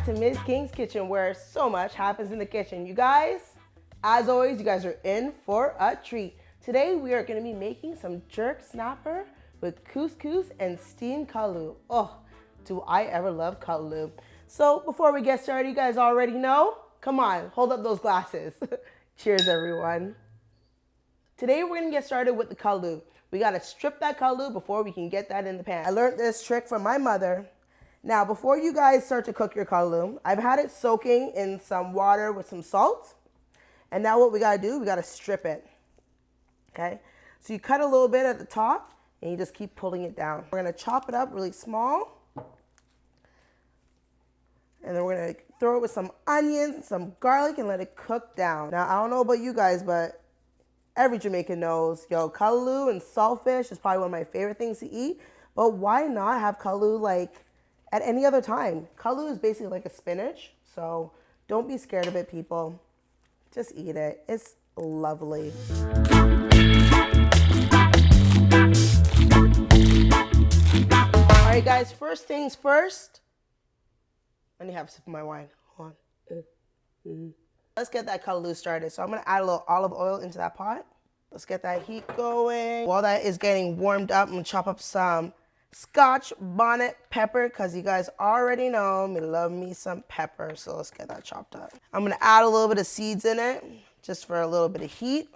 back to Ms. King's Kitchen, where so much happens in the kitchen. You guys, as always, you guys are in for a treat. Today we are going to be making some jerk snapper with couscous and steamed callaloo. Oh, do I ever love callaloo. So before we get started, you guys already know, come on, hold up those glasses. Cheers, everyone. Today we're going to get started with the callaloo. We got to strip that callaloo before we can get that in the pan. I learned this trick from my mother. Now, before you guys start to cook your callaloo, I've had it soaking in some water with some salt. And now what we gotta do, we gotta strip it, okay? So you cut a little bit at the top and you just keep pulling it down. We're gonna chop it up really small. And then we're gonna throw it with some onions, some garlic, and let it cook down. Now, I don't know about you guys, but every Jamaican knows, callaloo and saltfish is probably one of my favorite things to eat. But why not have callaloo like at any other time? Callaloo is basically like a spinach, so don't be scared of it, people. Just eat it. It's lovely. All right, guys, first things first. Let me have a sip of my wine. Hold on. Let's get that callaloo started. So I'm gonna add a little olive oil into that pot. Let's get that heat going. While that is getting warmed up, I'm gonna chop up some Scotch bonnet pepper, because you guys already know me love me some pepper, so let's get that chopped up. I'm gonna add a little bit of seeds in it just for a little bit of heat.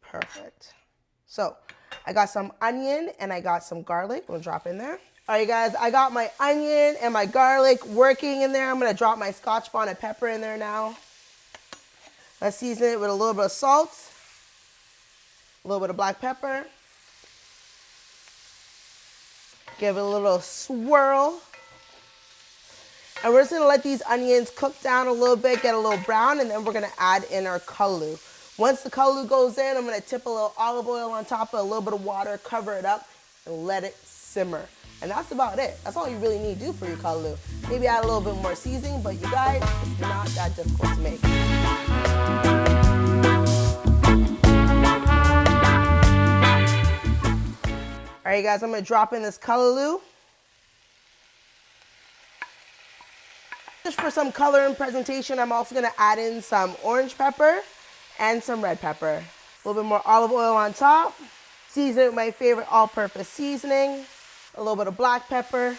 Perfect. So I got some onion and I got some garlic. We'll drop in there. All right, guys, I got my onion and my garlic working in there. I'm gonna drop my Scotch bonnet pepper in there now. Let's season it with a little bit of salt, a little bit of black pepper. Give it a little swirl. And we're just gonna let these onions cook down a little bit, get a little brown, and then we're gonna add in our callaloo. Once the callaloo goes in, I'm gonna tip a little olive oil on top of a little bit of water, cover it up, and let it simmer. And that's about it. That's all you really need to do for your callaloo. Maybe add a little bit more seasoning, but you guys, it's not that difficult to make. All right, guys, I'm gonna drop in this callaloo. Just for some color and presentation, I'm also gonna add in some orange pepper and some red pepper. A little bit more olive oil on top. Season it with my favorite all-purpose seasoning. A little bit of black pepper.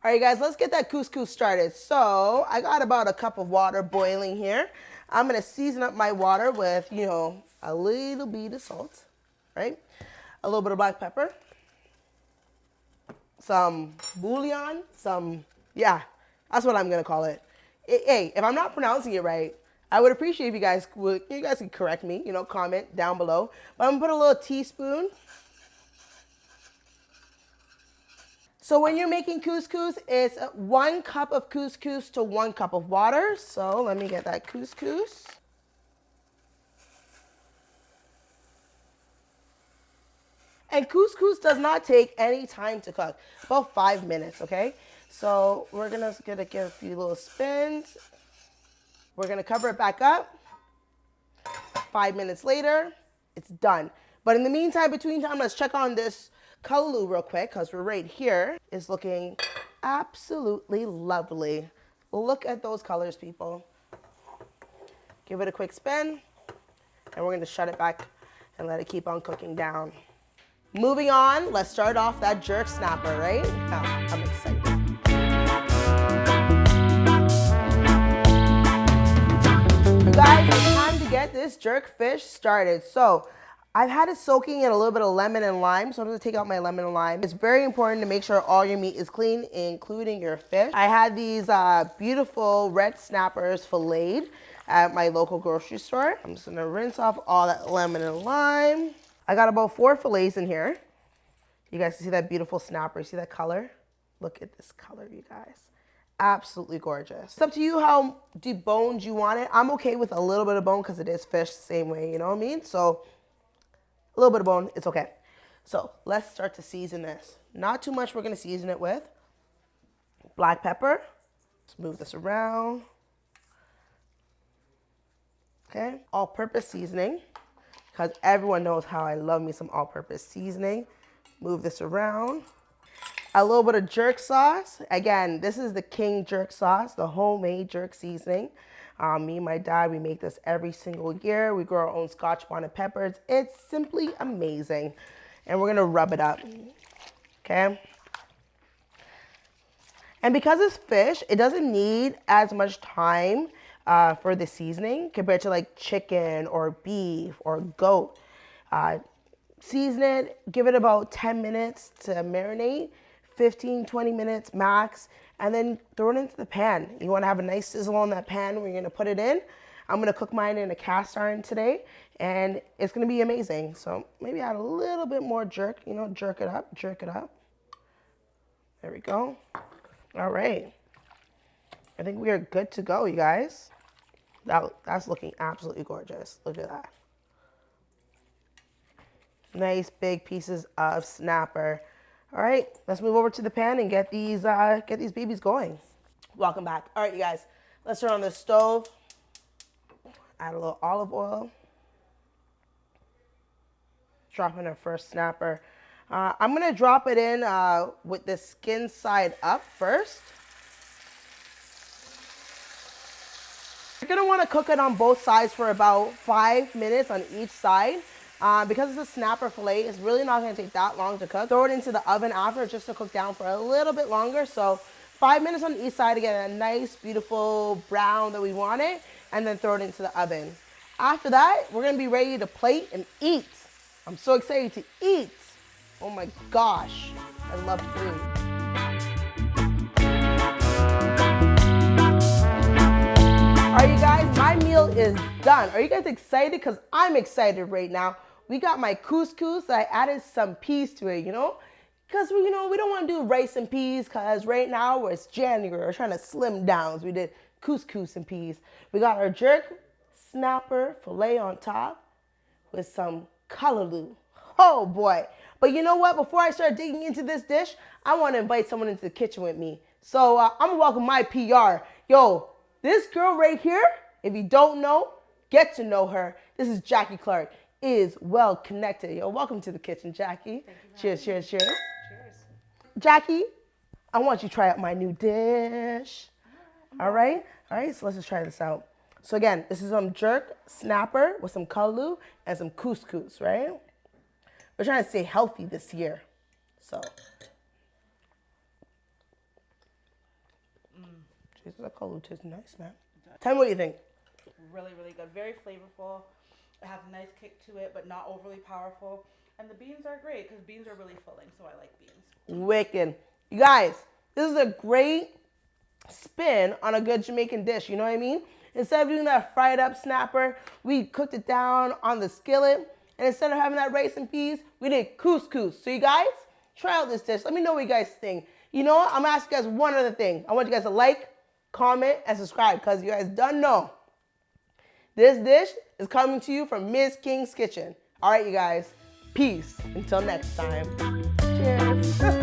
All right, guys, let's get that couscous started. So I got about a cup of water boiling here. I'm gonna season up my water with, a little bit of salt, right? A little bit of black pepper, some bouillon, that's what I'm gonna call it. Hey, if I'm not pronouncing it right, I would appreciate if you guys could correct me, comment down below. But I'm gonna put a little teaspoon. So when you're making couscous, it's 1 cup of couscous to 1 cup of water. So let me get that couscous. And couscous does not take any time to cook, about 5 minutes, okay? So we're gonna give a few little spins. We're gonna cover it back up. 5 minutes later, it's done. But in the meantime, between time, let's check on this callaloo real quick, because we're right here. It's looking absolutely lovely. Look at those colors, people. Give it a quick spin, and we're gonna shut it back and let it keep on cooking down. Moving on, let's start off that jerk snapper, right? Oh, I'm excited. You guys, it's time to get this jerk fish started. So I've had it soaking in a little bit of lemon and lime, so I'm gonna take out my lemon and lime. It's very important to make sure all your meat is clean, including your fish. I had these beautiful red snappers filleted at my local grocery store. I'm just gonna rinse off all that lemon and lime. I got about 4 fillets in here. You guys see that beautiful snapper? See that color? Look at this color, you guys. Absolutely gorgeous. It's up to you how deboned you want it. I'm okay with a little bit of bone because it is fish the same way, you know what I mean? So a little bit of bone, it's okay. So let's start to season this. Not too much we're gonna season it with. Black pepper. Let's move this around. Okay, all-purpose seasoning, because everyone knows how I love me some all-purpose seasoning. Move this around. A little bit of jerk sauce. Again, this is the King jerk sauce, the homemade jerk seasoning. Me and my dad, we make this every single year. We grow our own Scotch bonnet peppers. It's simply amazing. And we're gonna rub it up, okay? And because it's fish, it doesn't need as much time for the seasoning compared to like chicken or beef or goat. Season it, give it about 10 minutes to marinate, 15, 20 minutes max, and then throw it into the pan. You wanna have a nice sizzle on that pan where you're gonna put it in. I'm gonna cook mine in a cast iron today, and it's gonna be amazing. So maybe add a little bit more jerk, you know, jerk it up, jerk it up. There we go. All right. I think we are good to go, you guys. That's looking absolutely gorgeous. Look at that. Nice big pieces of snapper. All right, let's move over to the pan and get these babies going. Welcome back. All right, you guys, let's turn on the stove. Add a little olive oil. Drop in our first snapper. I'm gonna drop it in with the skin side up first. You're gonna wanna cook it on both sides for about 5 minutes on each side. Because it's a snapper fillet, it's really not gonna take that long to cook. Throw it into the oven after just to cook down for a little bit longer. So 5 minutes on each side to get a nice, beautiful brown that we want it, and then throw it into the oven. After that, we're gonna be ready to plate and eat. I'm so excited to eat. Oh my gosh, I love food. All right, you guys, my meal is done. Are you guys excited? Because I'm excited right now. We got my couscous. I added some peas to it, you know? Because, we don't want to do rice and peas because right now it's January. We're trying to slim down. So we did couscous and peas. We got our jerk snapper filet on top with some callaloo. Oh boy. But you know what? Before I start digging into this dish, I want to invite someone into the kitchen with me. So I'm going to welcome my PR. Yo, this girl right here, if you don't know, get to know her. This is Jackie Clark. Is well connected. Yo, welcome to the kitchen, Jackie. Cheers, cheers, cheers. Cheers. Jackie, I want you to try out my new dish. All right, so let's just try this out. So again, this is some jerk snapper with some callaloo and some couscous, right? We're trying to stay healthy this year, so. Jesus, that callaloo tastes nice, man. Tell me what you think. Really, really good. Very flavorful. It has a nice kick to it, but not overly powerful. And the beans are great because beans are really filling, so I like beans. Wicked. You guys, this is a great spin on a good Jamaican dish, you know what I mean? Instead of doing that fried up snapper, we cooked it down on the skillet. And instead of having that rice and peas, we did couscous. So you guys, try out this dish. Let me know what you guys think. You know what? I'm gonna ask you guys one other thing. I want you guys to like, comment, and subscribe because you guys don't know. This dish is coming to you from MsKingsKitchen. All right, you guys. Peace. Until next time. Cheers.